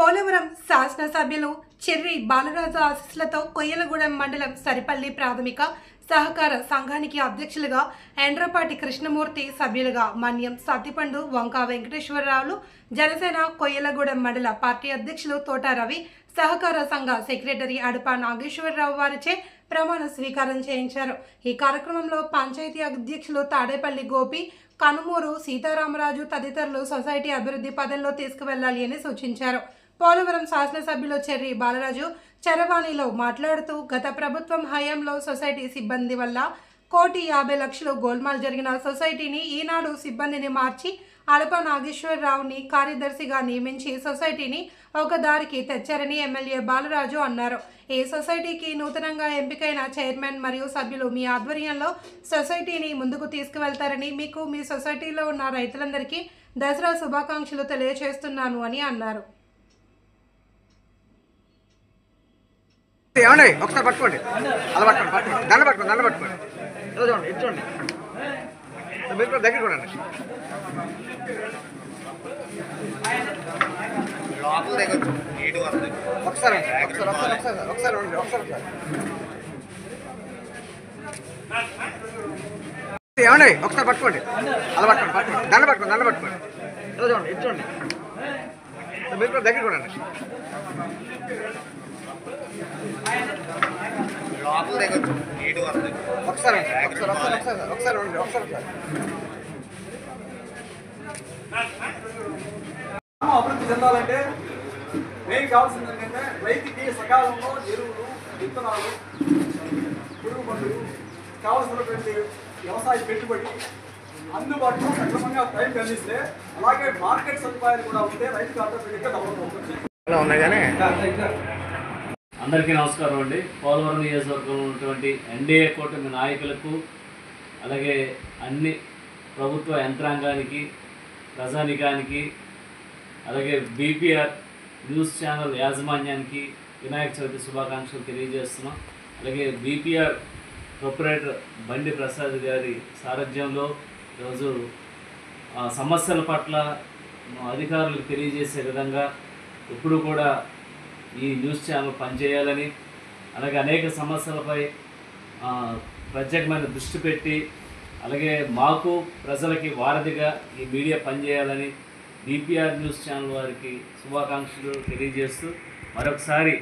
పోలవరం శాసనసభ్యులు చెర్రి బాలరాజు ఆశీస్సులతో కొయ్యలగూడెం మండలం సరిపల్లి ప్రాథమిక సహకార సంఘానికి అధ్యక్షులుగా ఎండ్రపాటి కృష్ణమూర్తి, సభ్యులుగా మన్యం సత్తిపండు, వంకా వెంకటేశ్వరరావులు, జనసేన కొయ్యలగూడెం మండల పార్టీ అధ్యక్షులు తోట రవి, సహకార సంఘ సెక్రటరీ అడప నాగేశ్వరరావు వారిచే ప్రమాణ స్వీకారం చేయించారు. ఈ కార్యక్రమంలో పంచాయతీ అధ్యక్షులు తాడేపల్లి గోపి, కనుమూరు సీతారామరాజు తదితరులు సొసైటీ అభివృద్ధి పదంలో తీసుకువెళ్లాలి అని సూచించారు. పోలవరం శాసనసభ్యులు చెర్రి బాలరాజు చరవాణిలో మాట్లాడుతూ, గత ప్రభుత్వం హయాంలో సొసైటీ సిబ్బంది వల్ల 1,50,00,000 గోల్మాల్ జరిగిన సొసైటీని ఈనాడు సిబ్బందిని మార్చి అడప నాగేశ్వరరావుని కార్యదర్శిగా నియమించి సొసైటీని ఒక దారికి తెచ్చారని ఎమ్మెల్యే బాలరాజు అన్నారు. ఈ సొసైటీకి నూతనంగా ఎంపికైన చైర్మన్ మరియు సభ్యులు మీ ఆధ్వర్యంలో సొసైటీని ముందుకు తీసుకువెళ్తారని, మీకు మీ సొసైటీలో ఉన్న రైతులందరికీ దసరా శుభాకాంక్షలు తెలియజేస్తున్నాను అని అన్నారు. ఒకసారి పట్టుకోండి, అలా పట్టుకోండి, దండ పట్టుకోండి, చూడండి, చూడండి, మీరు కూడా దగ్గర చూడండి. ఒకసారి ఏమండి ఒకసారి పట్టుకోండి, అలా పట్టుకోండి, దండ పట్టుకోండి, చూడండి, చూడండి, మీరు కూడా దగ్గర చూడండి. అభివృద్ధి చెందాలంటే మెయిన్ కావాల్సింది ఏంటంటే రైతుకి సకాలంలో ఎరువులు, విత్తనాలు, పురుగు మందులు, కావాల్సినటువంటి వ్యవసాయ పెట్టుబడి అందుబాటులో సక్రమంగా రైతు అందిస్తే, అలాగే మార్కెట్ సదుపాయాలు కూడా ఉంటే రైతుకు ఆటోమేటిక్గా డెవలప్ అవుతుంది. అందరికీ నమస్కారం అండి. పోలవరం నియోజకవర్గంలో ఉన్నటువంటి ఎన్డీఏ కూటమి నాయకులకు, అలాగే అన్ని ప్రభుత్వ యంత్రాంగానికి, ప్రజానికానికి, అలాగే బీపీఆర్ న్యూస్ ఛానల్ యాజమాన్యానికి వినాయక చవితి శుభాకాంక్షలు తెలియజేస్తున్నాం. అలాగే బీపీఆర్ ప్రొపరేటర్ బండి ప్రసాద్ గారి సారథ్యంలో ఈరోజు సమస్యల పట్ల అధికారులకు తెలియజేసే విధంగా ఎప్పుడు కూడా ఈ న్యూస్ ఛానల్ పనిచేయాలని, అలాగే అనేక సమస్యలపై ప్రత్యేకమైన దృష్టి పెట్టి, అలాగే మాకు ప్రజలకి వారధిగా ఈ మీడియా పనిచేయాలని బీపీఆర్ న్యూస్ ఛానల్ వారికి శుభాకాంక్షలు తెలియజేస్తూ మరొకసారి